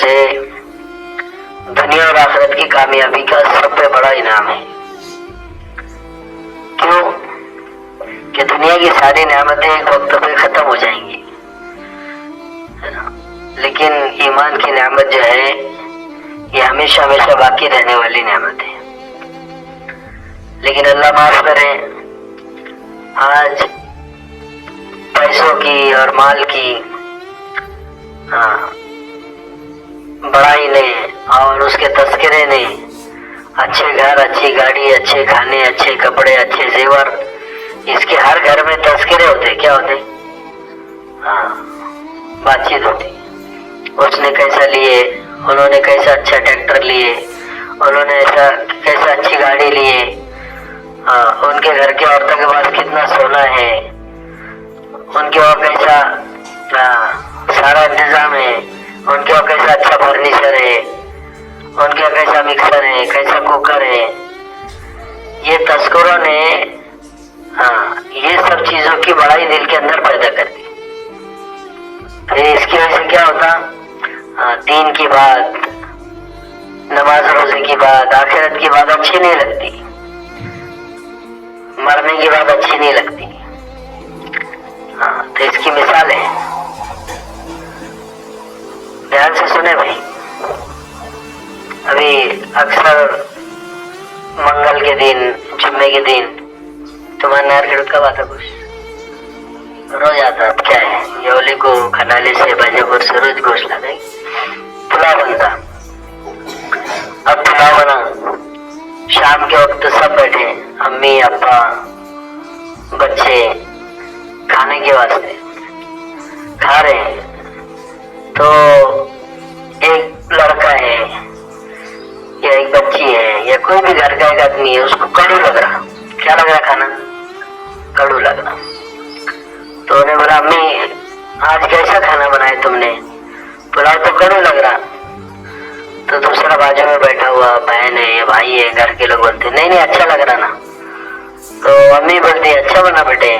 से दुनिया और आखिरत की कामयाबी का सब पे बड़ा इनाम है। क्यों कि दुनिया की सारी नेमतें एक वक्त पे खत्म हो जाएंगी, लेकिन ईमान की नेमत जो है ये हमेशा हमेशा बाकी रहने वाली नेमत है। लेकिन अल्लाह माफ करे, आज पैसों की और माल की बड़ाई ने और उसके तस्करे ने अच्छे घर, अच्छी गाड़ी, अच्छे खाने, अच्छे कपड़े, अच्छे जेवर, इसके हर घर में तस्करे होते। क्या होते? बातचीत होती। उसने कैसा लिए, उन्होंने कैसा अच्छा ट्रैक्टर लिए, उन्होंने ऐसा कैसा अच्छी गाड़ी लिए, उनके घर की औरतों के पास कितना सोना है, उनके वहाँ कैसा सारा इंतजाम है, उनके वहाँ कैसा अच्छा फर्नीचर है, उनके वहाँ कैसा मिक्सर है, कैसा कुकर है। ये तस्करों ने ये सब चीजों की बड़ाई दिल के अंदर पैदा कर दी। फिर इसकी वजह से क्या होता? दीन की बात, नमाज रोजे की बात, आखिरत की बात अच्छी नहीं लगती, मरने की बात अच्छी नहीं लगती। तो इसकी मिसाल है, ध्यान से सुने भाई। अभी अक्सर मंगल के दिन, जुम्मे के दिन तुम्हारा नारकेट कब आता? कुछ रोज आता। अब क्या है, योली को खनाले से बजेपुर से रोज गोश्त लगाई, पुलाव बनता। अब पुलाव बना, शाम के वक्त सब बैठे, अम्मी, अब्बा, बच्चे खाने के वास्ते खा रहे हैं। तो एक लड़का है या एक बच्ची है या कोई भी घर का एक आदमी है, उसको कड़ू लग रहा। क्या लग रहा? खाना कड़ू लग रहा। तो उन्हें बोला, अम्मी आज कैसा खाना बनाया तुमने? पुलाव तो कड़ू लग रहा। तो दूसरा बाजू में बैठा हुआ बहन है या भाई है, घर के लोग बोलते नहीं नहीं अच्छा लग रहा ना। तो अम्मी बोलती अच्छा बना बेटे,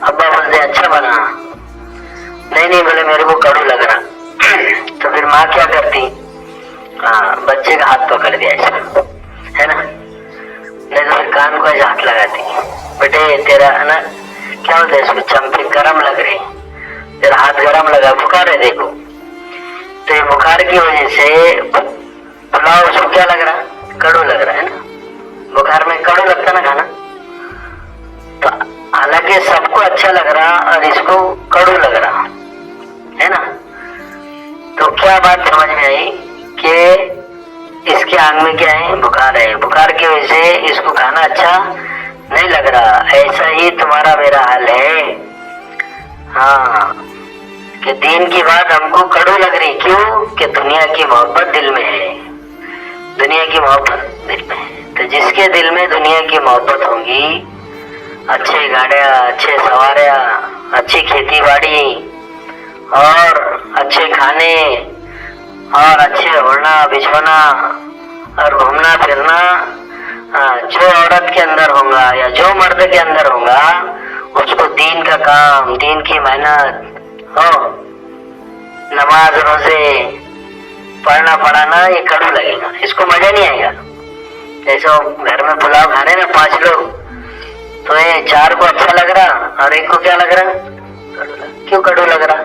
अब्बा बोलते अच्छा बना, नहीं नहीं बोले मेरे को कड़ू लग रहा। तो फिर माँ क्या करती? बच्चे का हाथ पकड़ दिया ऐसा, है ना, नहीं तो फिर कान को ऐसा हाथ लगाती, बेटे तेरा है ना क्या होता है, इसको चंपी गर्म लग रही, तेरा हाथ गर्म लगा, बुखार है देखो। तो ये बुखार की वजह से पुलाव उसको क्या लग रहा? कड़ू लग रहा है ना। बुखार में कड़ू लगता ना खाना। तो हालांकि सबको अच्छा लग रहा और इसको कड़ू लग रहा है ना। तो क्या बात समझ में आई कि इसके आंख में क्या है? बुखार है। बुखार की वजह से इसको खाना अच्छा नहीं लग रहा। ऐसा ही तुम्हारा मेरा हाल है। कि दीन की बात हमको कड़ू लग रही। क्यों? कि दुनिया की मोहब्बत दिल में है, दुनिया की मोहब्बत दिल में है। तो जिसके दिल में दुनिया की मोहब्बत होगी, अच्छे गाड़ियाँ, अच्छे सवारियाँ, अच्छी खेती बाड़ी और अच्छे खाने और अच्छे ओढ़ना बिछोना और घूमना फिरना, जो औरत के अंदर होगा या जो मर्द के अंदर होगा, उसको दीन का काम, दीन की मेहनत हो, नमाज रोजे पढ़ना पढ़ाना, ये कड़ू लगेगा, इसको मजा नहीं आएगा। जैसे घर में पुलाव खाने ना 5 लोग, तो ये 4 को अच्छा लग रहा और एक को क्या लग रहा? क्यों कड़ू लग रहा?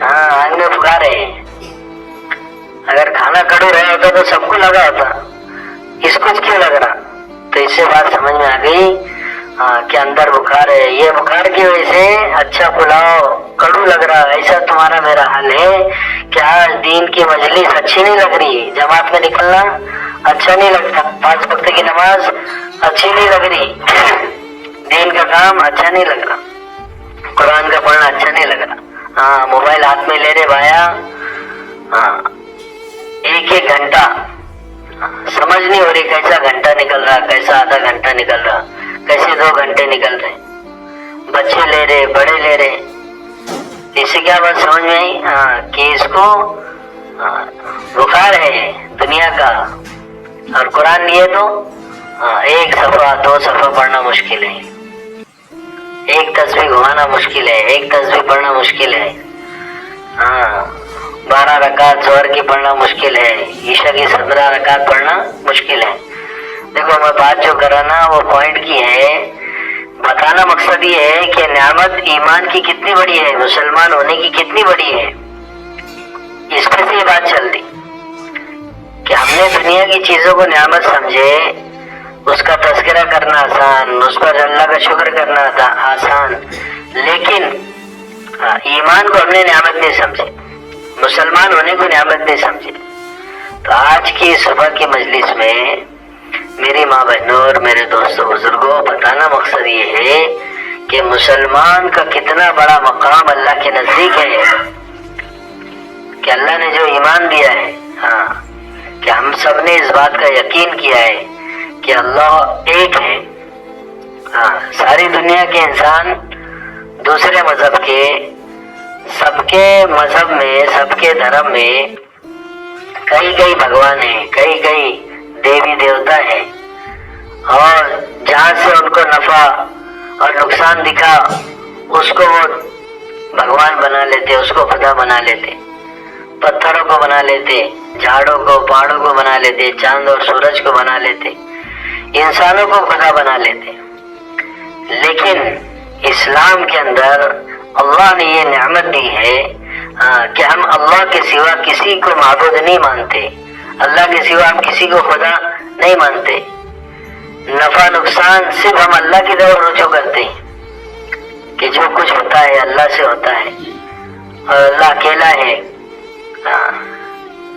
आग में बुखार है। अगर खाना कड़ू रहा होता तो सबको लगा होता, इसको क्यों लग रहा? तो इससे बात समझ में आ गई कि अंदर बुखार है। ये बुखार की वजह से अच्छा पुलाव कड़ू लग रहा। ऐसा तुम्हारा मेरा हाल है कि आज दीन की मजलिस अच्छी नहीं लग रही, जमात में निकलना अच्छा नहीं लगता, 5 वक्त की नमाज अच्छी नहीं लग रही, दीन का काम अच्छा नहीं लग रहा, कुरान का पढ़ना अच्छा नहीं लग रहा। मोबाइल हाथ में ले रहे भाया, 1-1 घंटा समझ नहीं हो रही कैसा घंटा निकल रहा, कैसा आधा घंटा निकल रहा, कैसे 2 घंटे निकल रहे। बच्चे ले रहे, बड़े ले रहे। इससे क्या बात समझ में आई? कि इसको बुखार है दुनिया का, और कुरान लिए तो 1 सफा 2 सफा पढ़ना मुश्किल है, 1 तस्वीर घुमाना मुश्किल है, 1 तस्वीर पढ़ना मुश्किल है। 12 रकात जोहर की पढ़ना मुश्किल है, ईशा की 17 रकात पढ़ना मुश्किल है। देखो मैं बात जो कर रहा ना वो पॉइंट की है, बताना मकसद ये है कि नियामत ईमान की कितनी बड़ी है, मुसलमान होने की कितनी बड़ी है। इस पे से ये बात चल दी कि हमने दुनिया की चीजों को नियामत समझे, उसका तस्करा करना आसान, उस पर अल्लाह का शुक्र करना आसान, लेकिन ईमान को हमने नियामत नहीं समझे, मुसलमान होने को नियामत नहीं समझे। तो आज की सुबह की मजलिस में मेरी माँ बहनों और मेरे दोस्तों बुजुर्गों, बताना मकसद ये है कि मुसलमान का कितना बड़ा मकाम अल्लाह के नजदीक है, कि अल्लाह ने जो ईमान दिया है, कि हम सब ने इस बात का यकीन किया है कि अल्लाह एक है। सारी दुनिया के इंसान दूसरे मजहब के, सबके मजहब में, सबके धर्म में कई कई भगवान हैं, कई कई देवी देवता है, और जहाँ से उनको नफा और नुकसान दिखा उसको वो भगवान बना लेते, उसको खुदा बना लेते, पत्थरों को बना लेते, झाड़ों को पहाड़ों को बना लेते, चांद और सूरज को बना लेते, इंसानों को खुदा बना लेते। लेकिन इस्लाम के अंदर अल्लाह ने ये नेमत दी है कि हम अल्लाह के सिवा किसी को माबूद नहीं मानते, अल्लाह के सिवा हम किसी को खुदा नहीं मानते। नफा नुकसान सिर्फ हम अल्लाह की तरफ रुजू करते हैं कि जो कुछ होता है अल्लाह से होता है और अल्लाह अकेला है।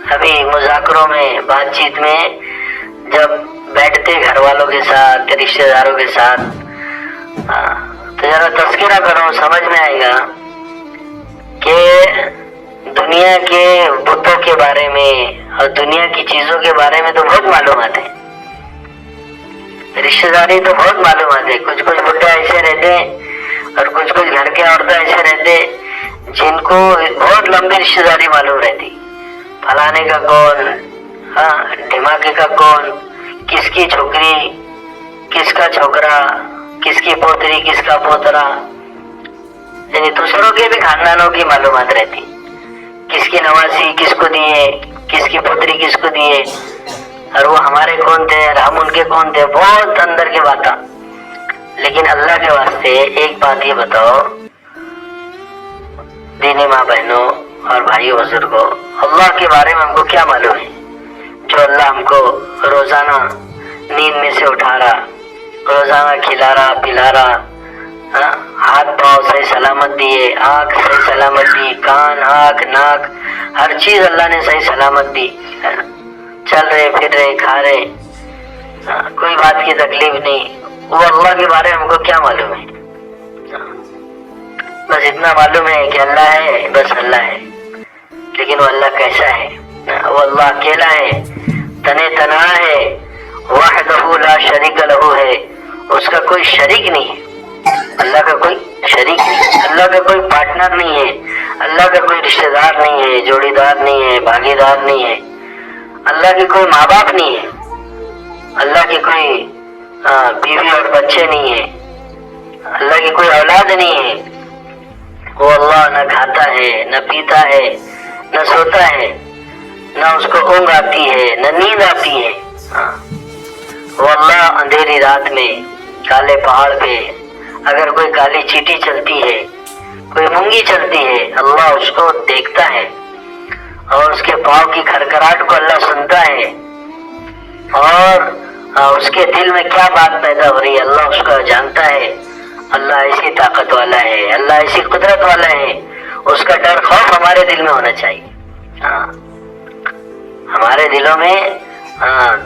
अभी मुज़ाकरों में, बातचीत में जब बैठते घर वालों के साथ, रिश्तेदारों के साथ, तो जरा तज़किरा करो, समझ में आएगा कि दुनिया के बुतों के बारे में और दुनिया की चीजों के बारे में तो बहुत मालूमात है, रिश्तेदारी तो बहुत मालूमात है। कुछ कुछ बुड्ढे ऐसे रहते हैं और कुछ कुछ घर के औरतें ऐसे रहते जिनको बहुत लंबी रिश्तेदारी मालूम रहती, फलाने का कौन, ढिमाके का कौन, किसकी छोकरी, किसका छोकरा, किसकी पोतरी, किसका पोतरा, यानी दूसरों के भी खानदानों की मालूमात रहती, किसकी नवासी किसको दिए, किसकी पोतरी किसको दिए, और वो हमारे कौन थे और हम उनके कौन थे, बहुत अंदर की बात। लेकिन अल्लाह के वास्ते एक बात ये बताओ दीनी माँ बहनों और भाइयों बुजुर्गों, अल्लाह के बारे में हमको क्या मालूम है? जो अल्लाह हमको रोजाना नींद में से उठा रहा, रोजाना खिला रहा पिला रहा, हाथ पाँव सही सलामत दिए, आँख सही सलामत दी, कान आँख नाक हर चीज अल्लाह ने सही सलामत दी, चल रहे फिर रहे खा रहे, कोई बात की तकलीफ नहीं। वो अल्लाह के बारे में हमको क्या मालूम है? बस इतना मालूम है कि अल्लाह है, बस अल्लाह है। लेकिन वो अल्लाह कैसा है? वो अल्लाह अकेला है, तने तना है, वहदहू ला शरीक लहू है, उसका कोई शरीक नहीं है। अल्लाह का कोई शरीक नहीं, अल्लाह का कोई पार्टनर नहीं है, अल्लाह का कोई रिश्तेदार नहीं है, जोड़ीदार नहीं है, भागीदार नहीं है, अल्लाह के कोई माँ बाप नहीं है, अल्लाह की कोई बीवी और बच्चे नहीं है, अल्लाह की कोई औलाद नहीं है। वो अल्लाह न खाता है, न पीता है, न सोता है, न उसको ऊँघ आती है, न नींद आती है। वो अल्लाह अंधेरी रात में काले पहाड़ पे अगर कोई काली चींटी चलती है, कोई मूंगी चलती है, अल्लाह उसको देखता है और उसके पाँव की खरखराहट को अल्लाह सुनता है, और उसके दिल में क्या बात पैदा हो रही है अल्लाह उसको जानता है। अल्लाह ऐसी ताकत वाला है, अल्लाह ऐसी कुदरत वाला है, उसका डर खौफ हमारे दिल में होना चाहिए। हमारे दिलों में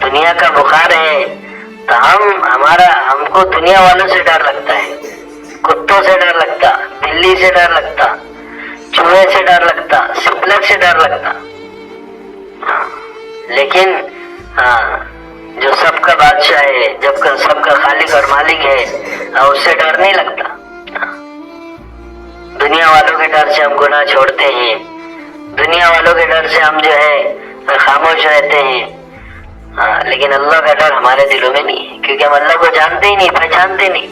दुनिया का बुखार है तो हमको दुनिया वालों से डर लगता है, कुत्तों से डर लगता, बिल्ली से डर लगता, चूहे से डर लगता, सिपलक से डर लगता। लेकिन जो सबका बादशाह है, जब सबका खालिक और मालिक है, उससे डर नहीं लगता। दुनिया वालों के डर से हम गुनाह छोड़ते हैं, दुनिया वालों के डर से हम जो है खामोश रहते हैं। लेकिन अल्लाह का डर हमारे दिलों में नहीं है, क्योंकि हम अल्लाह को जानते ही नहीं, पहचानते नहीं,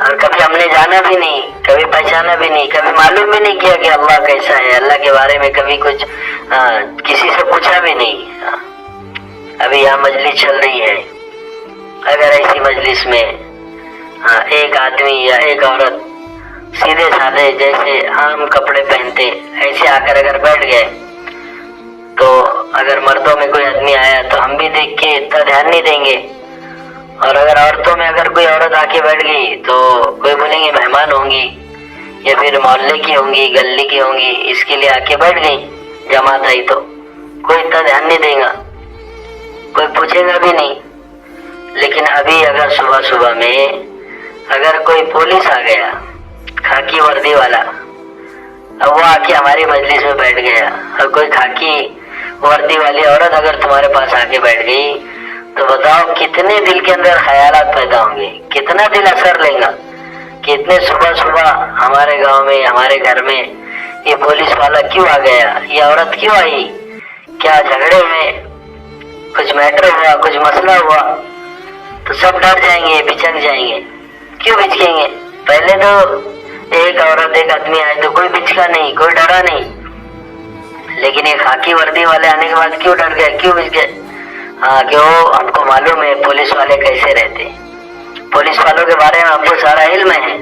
और कभी हमने जाना भी नहीं। کبھی پہچانا بھی نہیں, کبھی معلوم بھی نہیں کیا کہ اللہ کیسا ہے, اللہ کے بارے میں کبھی کچھ کسی سے پوچھا بھی نہیں. ابھی یہاں مجلس چل رہی ہے, اگر ایسی مجلس میں ایک آدمی یا ایک عورت سیدھے سادے جیسے عام کپڑے پہنتے ایسے آ کر اگر بیٹھ گئے, تو اگر مردوں میں کوئی آدمی آیا تو ہم بھی دیکھ کے اتنا دھیان نہیں دیں گے, اور اگر عورتوں میں اگر کوئی عورت آ کے بیٹھ گئی تو کوئی بولیں گے مہمان ہوں گی یا پھر محلے کی ہوں گی, گلی کی ہوں گی, اس کے لیے آ کے بیٹھ گئی, جماعت آئی تو کوئی اتنا دھیان نہیں دے گا, کوئی پوچھے گا بھی نہیں. لیکن ابھی اگر صبح صبح میں اگر کوئی پولیس آ گیا خاکی وردی والا, اب وہ آ کے ہماری مجلس میں بیٹھ گیا, اور کوئی خاکی وردی والی عورت اگر تمہارے پاس آ کے بیٹھ گئی تو بتاؤ کتنے دل کے اندر خیالات پیدا ہوں گے, کتنا دل اثر لے گا کہ اتنے صبح صبح ہمارے گاؤں میں ہمارے گھر میں یہ پولیس والا کیوں آ گیا, یہ عورت کیوں آئی, کیا جھگڑے میں کچھ میٹر ہوا, کچھ مسئلہ ہوا, تو سب ڈر جائیں گے, بچک جائیں گے. کیوں بچکیں گے؟ پہلے تو ایک عورت ایک آدمی آئے تو کوئی بچکا نہیں, کوئی ڈرا نہیں, لیکن یہ خاکی وردی والے آنے کے بعد کیوں ڈر گئے, کیوں بچ گئے؟ ہاں کہ وہ ہم کو معلوم ہے پولیس والے کیسے رہتے, پولیس والوں کے بارے میں ہم کو سارا علم ہے.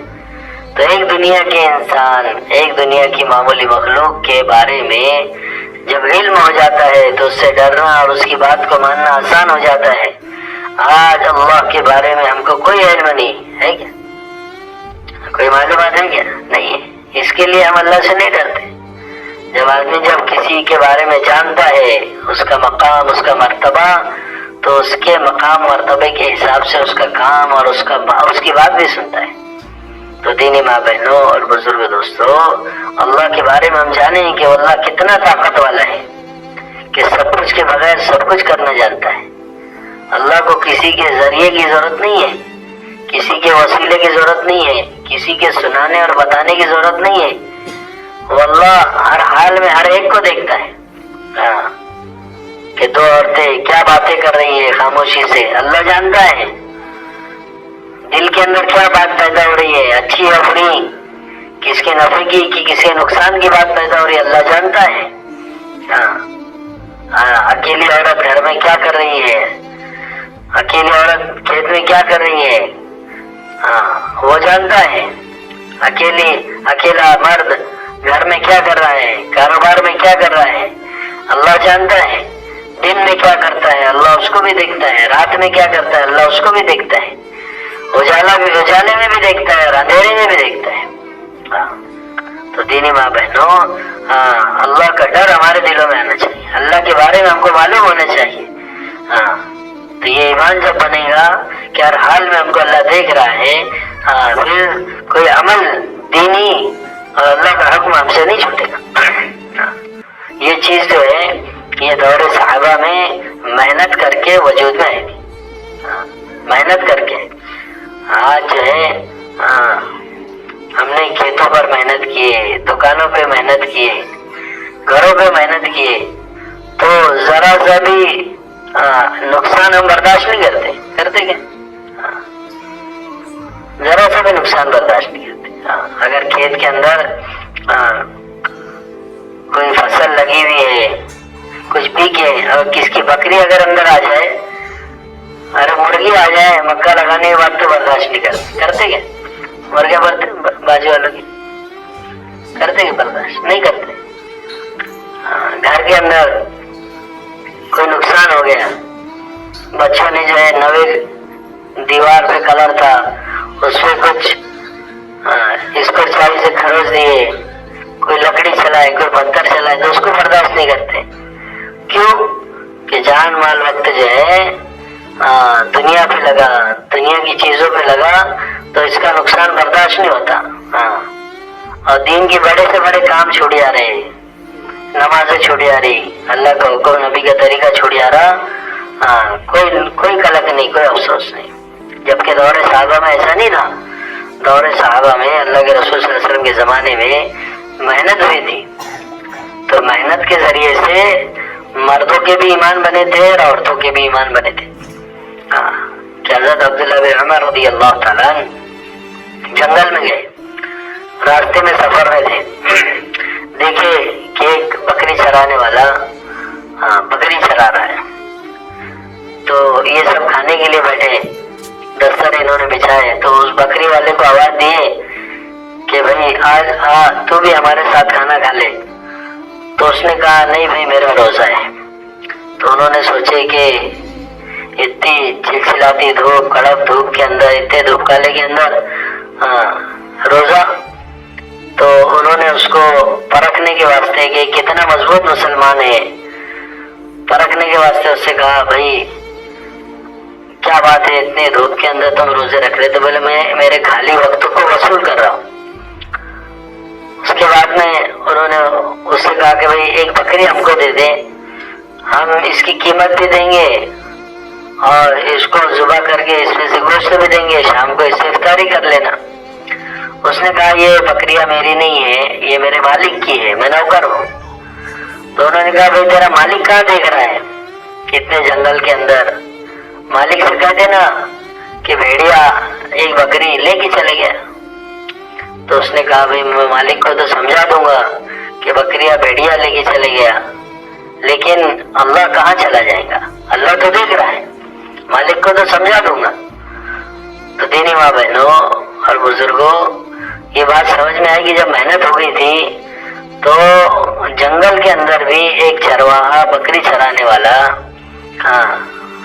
تو ایک دنیا کے انسان, ایک دنیا کی معمولی مخلوق کے بارے میں جب علم ہو جاتا ہے تو اس سے ڈرنا اور اس کی بات کو ماننا آسان ہو جاتا ہے. آج اللہ کے بارے میں ہم کو کوئی علم نہیں ہے, کیا کوئی معلومات ہے کیا؟ نہیں ہے. اس کے لیے ہم اللہ سے نہیں ڈرتے. جب آدمی جب کسی کے بارے میں جانتا ہے اس کا مقام, اس کا مرتبہ, تو اس کے مقام مرتبے کے حساب سے اس کا کام اور اس کی بات بھی سنتا ہے. تو دینی ماں بہنوں اور بزرگ دوستوں, اللہ کے بارے میں ہم جانیں کہ اللہ کتنا طاقت والا ہے کہ سب کچھ کے بغیر سب کچھ کرنا جانتا ہے. اللہ کو کسی کے ذریعے کی ضرورت نہیں ہے, کسی کے وسیلے کی ضرورت نہیں ہے, کسی کے سنانے اور بتانے کی ضرورت نہیں ہے. وہ اللہ ہر حال میں ہر ایک کو دیکھتا ہے. کہ دو عورتیں کیا باتیں کر رہی ہیں خاموشی سے, اللہ جانتا ہے. دل کے اندر کیا بات پیدا ہو رہی ہے, اچھی یا بری, کس کے نفع کی کہ کسی کے نقصان کی بات پیدا ہو رہی ہے, اللہ جانتا ہے. اکیلی عورت گھر میں کیا کر رہی ہے, اکیلی عورت کھیت میں کیا کر رہی ہے, وہ جانتا ہے. اکیلا مرد گھر میں کیا کر رہا ہے, کاروبار میں کیا کر رہا ہے, اللہ جانتا ہے. دن میں کیا کرتا ہے اللہ اس کو بھی دیکھتا ہے, رات میں کیا کرتا ہے اللہ اس کو بھی دیکھتا ہے, اجالے میں بھی دیکھتا ہے اور اندھیرے میں بھی دیکھتا ہے. تو دینی ماں بہنوں, اللہ کا ڈر ہمارے دلوں میں آنا چاہیے, اللہ کے بارے میں ہم کو معلوم ہونا چاہیے. تو یہ ایمان جب بنے گا کہ ہر حال میں ہم کو اللہ دیکھ رہا ہے, پھر کوئی عمل دینی اور اللہ کا حکم ہم سے نہیں چھوٹے گا. یہ چیز جو ہے یہ دور صحابہ میں محنت کر کے وجود میں آئی تھی, محنت کر کے. آج جو ہے ہم نے کھیتوں پر محنت کیے, دکانوں پہ محنت کیے, گھروں پہ محنت کیے, تو ذرا سا بھی نقصان ہم برداشت نہیں کرتے کیا؟ ذرا سا بھی نقصان برداشت نہیں کرتے. اگر کھیت کے اندر کوئی فصل لگی ہوئی ہے, کچھ پیکے, اور کس کی بکری اگر اندر آ جائے, ارے مرغی آ جائے مکہ لگانے کے بعد تو برداشت نہیں کرتے کیا؟ مرغے بازی والوں کی کرتے کہ برداشت نہیں کرتے. گھر کے اندر کوئی نقصان ہو گیا, بچوں نے جو ہے نوے دیوار پہ کلر تھا اس پہ کچھ اسکور چائی سے کھروچ دیے, کوئی لکڑی چلائے, کوئی پتھر چلائے, تو اس کو برداشت نہیں کرتے. کیوں کہ جان مال وقت جو ہے دنیا پہ لگا, دنیا کی چیزوں پہ لگا, تو اس کا نقصان برداشت نہیں ہوتا. اور دین کے بڑے سے بڑے کام چھوڑ جا رہے, نمازیں چھوڑی آ رہی, اللہ کا حکم نبی کا طریقہ چھوڑی آ رہا, کوئی کلک نہیں, کوئی افسوس نہیں. جبکہ دور صحابہ میں ایسا نہیں تھا. دور صحابہ میں اللہ کے رسول صلی اللہ علیہ وسلم کے زمانے میں محنت ہوئی تھی, تو محنت کے ذریعے سے مردوں کے بھی ایمان بنے تھے اور عورتوں کے بھی ایمان بنے تھے. کہ حضرت عبداللہ بن عمر رضی اللہ تعالیٰ جنگل میں گئے, रास्ते में सफर में थे, देखे कि एक बकरी चराने वाला बकरी चरा रहा है। तो ये सब खाने के लिए बैठे, दस्तर इन्होंने बिछाए, तो उस बकरी वाले को आवाज दिए कि भाई आज तू भी हमारे साथ खाना खा ले। तो उसने कहा नहीं भाई मेरा रोजा है। तो उन्होंने सोचे कि इतनी चिलचिलाती धूप, कड़क धूप के अंदर, इतने धूप काले के अंदर रोजा, तो उन्होंने उसको परखने के वास्ते कि कितना मजबूत मुसलमान है, परखने के वास्ते उससे कहा भाई क्या बात है, इतने धूप के अंदर तुम रोजे रख रहे? तो बोले मैं मेरे खाली वक्त को वसूल कर रहा हूँ। उसके बाद में उन्होंने उससे कहा कि भाई एक बकरी हमको दे दे, हम इसकी कीमत भी देंगे और इसको जुबा करके इसमें से गोश्त भी देंगे, शाम को इससे इफ्तारी कर लेना। उसने कहा ये बकरियां मेरी नहीं है, ये मेरे मालिक की है, मैं नौकर हूँ। तो उन्होंने कहा भाई तेरा मालिक कहाँ देख रहा है कितने जंगल के अंदर? मालिक से कह देना कि भेड़िया एक बकरी लेके चले गया। तो उसने कहा भाई मैं मालिक को तो समझा दूंगा कि बकरिया भेड़िया लेके चले गया, लेकिन अल्लाह कहाँ चला जाएगा? अल्लाह तो देख रहा है, मालिक को तो समझा दूंगा। तो दीनी माँ बहनों और बुजुर्गों, ये बात समझ में आई कि जब मेहनत हो गई थी तो जंगल के अंदर भी एक चरवाहा, बकरी चराने वाला,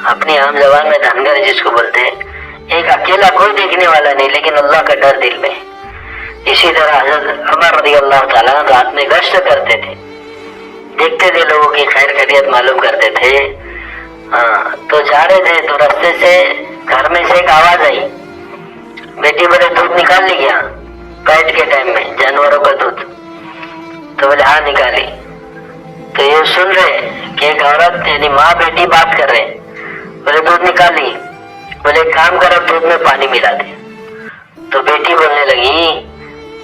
अपनी आम जबान में धनगर जिसको बोलते हैं, एक अकेला कोई देखने वाला नहीं, लेकिन अल्लाह का डर दिल में। इसी तरह हज़रत उमर रज़ी अल्लाह ताला रात में गश्त करते थे, देखते थे लोगों की खैर खैरियत मालूम करते थे। तो जा रहे थे तो रास्ते से घर में से एक आवाज आई, बेटी बोले दूध निकाल ली क्या पैट के टाइम में, जानवरों का दूध? तो बोले हाँ निकाली। तो ये सुन रहे कि एक औरत यानी माँ बेटी बात कर रहे, बोले दूध निकाली, बोले काम करो दूध में पानी मिला दे। तो बेटी बोलने लगी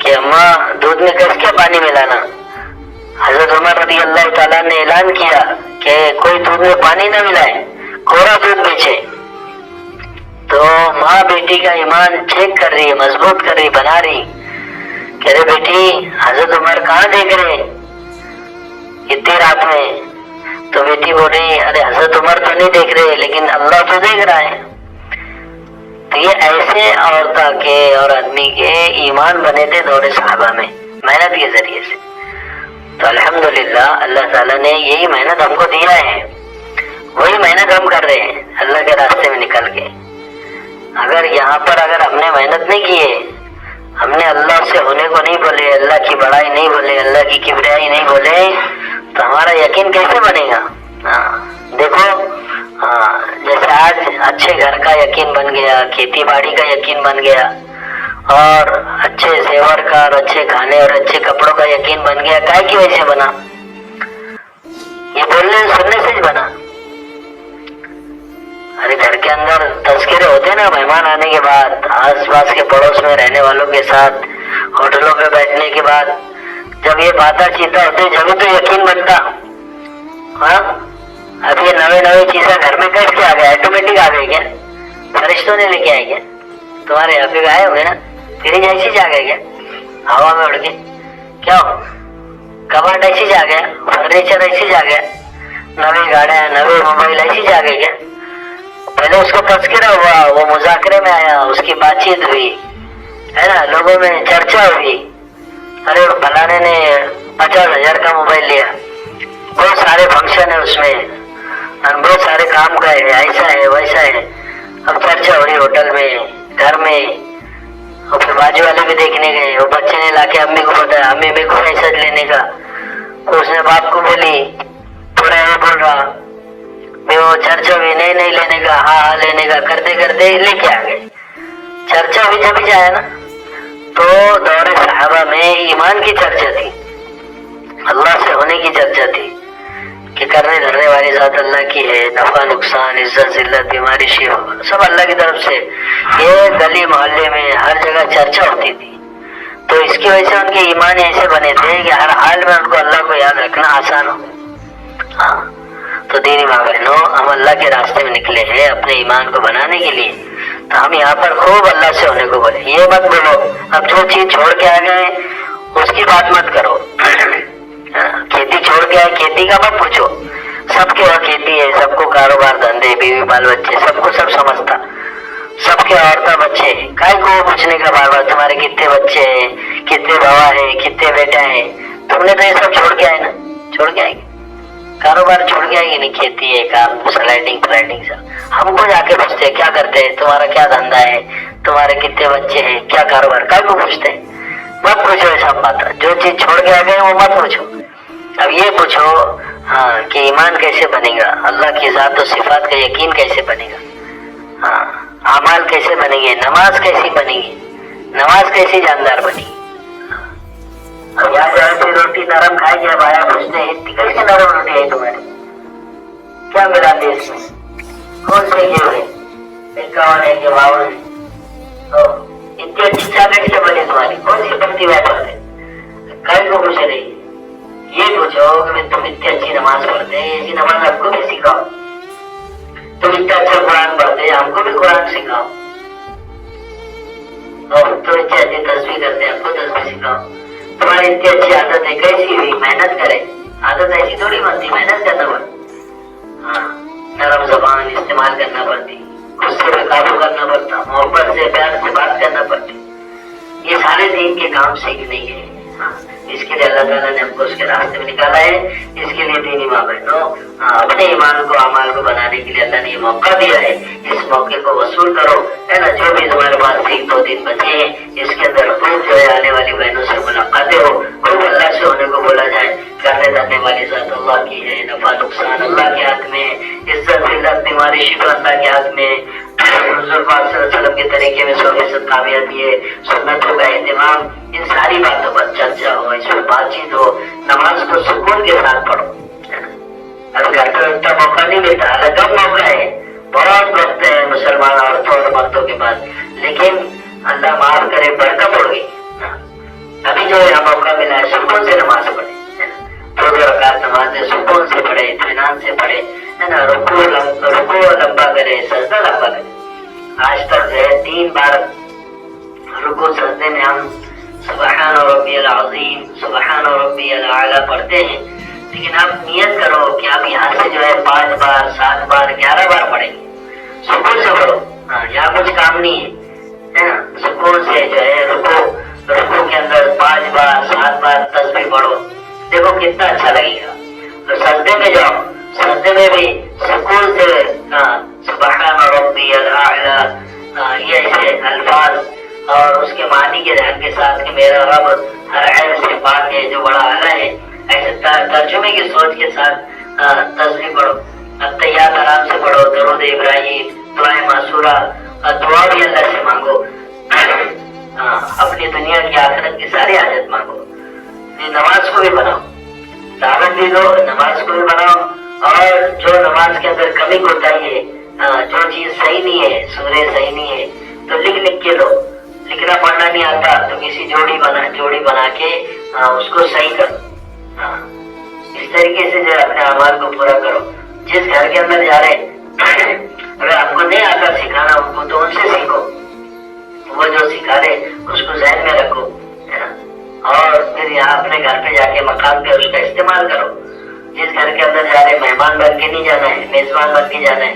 कि अम्मा दूध में कैसे क्या पानी मिलाना? हजरत उमर रज़ी अल्लाह ताला ने ऐलान किया कि कोई दूध में पानी न मिलाए, कोरा दूध बेचे। तो माँ बेटी का ईमान चेक कर रही है, मजबूत कर रही, बना रही। कह रहे बेटी हजरत उमर कहाँ देख रहे इतनी रात में? तो बेटी बोल रही अरे हजरत उमर तो नहीं देख रहे, लेकिन अल्लाह तो देख रहा है। तो ये ऐसे औरता के और आदमी के ईमान बने थे दौरे सहाबा में, मेहनत के जरिए से। तो अल्हम्दुलिल्लाह अल्लाह ताला ने यही मेहनत हमको दिया है, वही मेहनत हम कर रहे हैं अल्लाह के रास्ते में निकल के। अगर यहाँ पर अगर हमने मेहनत नहीं की है, हमने अल्लाह से होने को नहीं बोले, अल्लाह की बड़ाई नहीं बोले, अल्लाह की किबरियाई नहीं बोले, तो हमारा यकीन कैसे बनेगा? देखो जैसे आज अच्छे घर का यकीन बन गया, खेती बाड़ी का यकीन बन गया, और अच्छे जेवर का और अच्छे खाने और अच्छे कपड़ों का यकीन बन गया। काय की वजह से बना? ये बोलने सुनने से ही बना। अरे घर के अंदर तस्करे होते ना, मेहमान आने के बाद, आस पास के पड़ोस में रहने वालों के साथ होटलों पे बैठने के बाद जब ये बाता चीता होते जब तो यकीन बनता। अब ये नवे चीजें घर में कैसे आ गए? ऑटोमेटिक आ गए क्या? फरिश्तों ने लेके आए क्या? तुम्हारे यहाँ पे आए होंगे ना, फ्रिज ऐसी जा गए क्या हवा में उड़ के? क्यों? कबाड़ ऐसी जा गया, फर्नीचर ऐसी जा गया, नवी गाड़ियां, नवे मोबाइल ऐसी जा गए क्या? पहले उसको तस्करा हुआ, वो मुजाकरे में आया, उसकी बातचीत हुई, है ना, लोगों में चर्चा हुई। अरे फलाने ने 50,000 का मोबाइल लिया, बहुत सारे फंक्शन है उसमें और बहुत सारे काम का है, ऐसा है वैसा है। अब चर्चा हो रही होटल में, घर में, और फिर बाजू वाले भी देखने गए, वो बच्चे ने लाके अम्मी को बताया, अम्मी मेरे को पैसा लेने का। तो उसने बाप को बोली, थोड़ा ये बोल रहा, मैं वो चर्चा भी नहीं लेने का, हाँ लेने का, करते करते लेके आ गए। चर्चा भी जब जाए ना, तो दौरे सहाबा में ईमान की चर्चा थी, अल्लाह से होने की चर्चा थी कि करने धरने वाली जात अल्लाह की है, नफा नुकसान, इज्जत जिल्लत, बीमारी शिफा सब अल्लाह की तरफ से। ये गली मोहल्ले में हर जगह चर्चा होती थी। तो इसकी वजह से उनके ईमान ऐसे बने थे कि हर हाल में उनको अल्लाह को याद रखना आसान हो। हाँ, तो दीनी माँ बहनों, हम अल्लाह के रास्ते में निकले हैं अपने ईमान को बनाने के लिए। तो हम यहाँ पर खूब अल्लाह से होने को बोले, ये मत बोलो اب جو چیز چھوڑ کے آ گئے اس کی بات مت کرو. کھیتی چھوڑ کے آئے کھیتی کا مت پوچھو. سب کے وہاں کھیتی ہے, سب کو کاروبار دھندے بیوی بال بچے سب کو سب سمجھتا, سب کے عورتیں بچے, کائی کو پوچھنے کا بار بار تمہارے کتنے بچے ہیں, کتنے بابا ہے, کتنے بیٹا ہے. تم نے تو یہ سب چھوڑ کے آئے نا, چھوڑ کے آئے گی کاروبار, چھوڑ کے آئے گی نہیں, کھیتی ہے کام سلائڈنگ فلائڈنگ سب. ہم کو جا کے پوچھتے کیا کرتے ہیں, تمہارا کیا دھندا ہے, تمہارے کتنے بچے ہیں, کیا کاروبار, کائی کو پوچھتے ہیں. مت پوچھو یہ سب بات, جو چیز چھوڑ کے آ گئے وہ مت پوچھو. اب یہ پوچھو ہاں کہ ایمان کیسے بنے گا, اللہ کی ذات و صفات کا یقین کیسے بنے گا, ہاں اعمال کیسے بنے گے, نماز کیسی بنے گی, نماز کیسی جاندار بنی. اب یہاں جائے روٹی نرم کھائے گی, اب آیا پوچھتے ہیں اتنی کیسے نرم روٹی ہے تمہاری, کیا ملا دیش میں, کون سے گیو ہے, 51 ہے کہ 52 ہے, تو اتنی اچھی چاہ کیسے بنے تمہاری, کون سی بنتی واپس ہے. کل کو پوچھ رہی, یہ پوچھو کہ تم اتنی اچھی نماز پڑھتے ہیں, ایسی نماز ہم کو بھی سکھاؤ. تم اتنا اچھا قرآن پڑھتے ہیں, ہم کو بھی قرآن سکھاؤ. تم اتنی اچھی تصویر کرتے ہیں, ہم کو تصویر سکھاؤ. تمہاری اتنی اچھی عادت ہے, کیسی ہوئی, محنت کرے. عادت ایسی تھوڑی بنتی, محنت کرنا پڑتی. ہاں نرم زبان استعمال کرنا پڑتی, غصے پہ قابو کرنا پڑتا, محبت سے پیار سے بات کرنا پڑتی. یہ سارے دین کے کام سیکھنے کے لیے, اس کے لیے اللہ تعالیٰ نے ہم کو اس کے راستے میں نکالا ہے. اس کے لیے دینی ماں بہنوں اپنے ایمان کو اعمال کو بنانے کے لیے اللہ نے یہ موقع دیا ہے. اس موقع کو وصول کرو, ہے نا. جو بھی تمہارے پاس 2 دن بچے ہیں اس کے اندر خوب جو ہے آنے والی بہنوں سے ملاقاتیں ہو, خوب اللہ سے ہونے کو بولا جائے. کرنے دھرنے والی ذات اللہ کی ہے, نفع نقصان اللہ کے ہاتھ میں, عزت ذلت بیماری شفا اللہ کے ہاتھ میں. حضور پاک صلی اللہ علیہ وسلم کے طریقے میں 100% کامیابی ہے, سنتوں کا اہتمام, ان ساری باتوں پر چرچا ہو, اس پر بات چیت ہو. نماز کو سکون کے ساتھ پڑھو. اب گھر کا اتنا موقع نہیں ملتا, الگ موقع ہے, بہت وقت ہے مسلمان عورتوں اور مردوں کے پاس, لیکن اللہ معاف کرے برکت ہو گئی. ابھی جو یہاں موقع ملا ہے سکون سے نماز پڑھے, 2 رکعت نماز سکون سے پڑھے, اطمینان سے پڑھے, ہے نا. رکوع لمبا کرے, سجدہ لمبا کرے. آج تک جو ہے 3 بار رکوع سجدے میں ہم سبحان ربی العظیم سبحان ربی الاعلی پڑھتے ہیں, لیکن آپ نیت کرو کہ آپ یہاں سے جو ہے 5 بار 7 بار 11 بار پڑھیں گے. سکون سے پڑھو, ہاں یہاں کچھ کام نہیں ہے نا. سکون سے جو ہے رکوع کے اندر 5 بار 7 بار تسبیح پڑھو, دیکھو کتنا اچھا لگے گا. تو سجدے میں جاؤ, سجدے میں بھی سکون سے سبحان ربی الاعلی, یہ ایسے الفاظ اور اس کے معنی کے ذہن کے ساتھ کہ میرا رب ہر عیب سے پاک ہے, جو بڑا اعلیٰ ہے, ایسے ترجمے کی سوچ کے ساتھ تسبیح پڑھو. التحیات آرام سے پڑھو, درود ابراہیم, دعائیں معصورہ, دعا بھی اللہ سے مانگو. اپنی دنیا کی آخرت کی ساری حاجت مانگو. نماز کو بھی بناؤ, دعوت بھی دو, نماز کو بھی بناؤ. اور جو نماز کے اندر کمی کوتاہی ہے, جو چیز صحیح نہیں ہے, سورے صحیح نہیں ہے, تو لکھ کے دو. لکھنا پڑھنا نہیں آتا تو کسی جوڑی بنا کے اس کو صحیح کرو. اس طریقے سے جو اپنے اعمال کو پورا کرو. جس گھر کے اندر جا رہے اگر آپ کو نہیں آتا سکھانا ان کو, تو ان سے سیکھو. وہ جو سکھا رہے اس کو ذہن میں رکھو, اور پھر یہاں اپنے گھر پہ جا کے مقام پہ اس کا استعمال کرو. جس گھر کے اندر جا رہے مہمان بن کے نہیں جانا ہے, میزبان بن کے جانا ہے.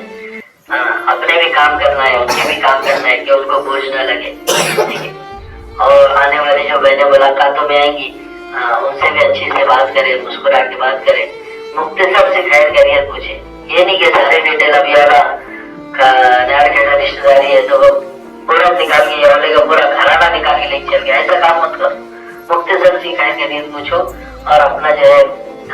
اپنے بھی کام کرنا ہے, ان کے بھی کام کرنا ہے کہ ان کو بوجھ نہ لگے. اور آنے والی جو بہنیں ملاقاتوں میں آئیں گی ان سے بھی اچھی سے بات کرے, مسکرا کے بات کرے, مختصر سے خیر خیریت پوچھے. یہ نہیں کہ سارے ڈیٹیل ابھی رشتے داری ہے تو پورا نکال کے والے کا پورا گھرانہ نکال کے لے چل گیا, ایسا کام مت کرو. مختصر سی خیر خیریت پوچھو, اور اپنا جو ہے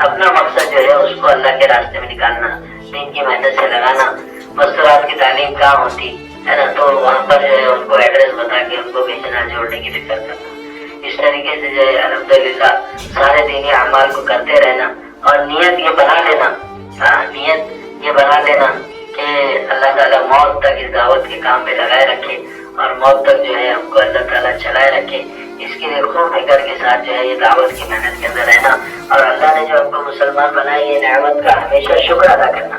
اپنا مقصد جو ہے اس کو اللہ کے راستے میں نکالنا, دین کی محنت سے لگانا. مستورات کی تعلیم کہاں ہوتی ہے نا, تو وہاں پر جو ہے ان کو ایڈریس بتا کے ان کو بھیجنا, جوڑنے کی فکر کرنا. اس طریقے سے جو ہے الحمدللہ سارے دینی اعمال کو کرتے رہنا. اور نیت یہ بنا لینا کہ اللہ تعالیٰ موت تک اس دعوت کے کام میں لگائے رکھے, اور موت تک جو ہے ہم کو اللہ تعالیٰ چلائے رکھے. اس کے لیے خوب فکر کے ساتھ جو ہے یہ دعوت کی محنت کے اندر رہنا, اور اللہ نے جو ہم کو مسلمان بنائی ہے نعمت کا ہمیشہ شکر ادا کرنا.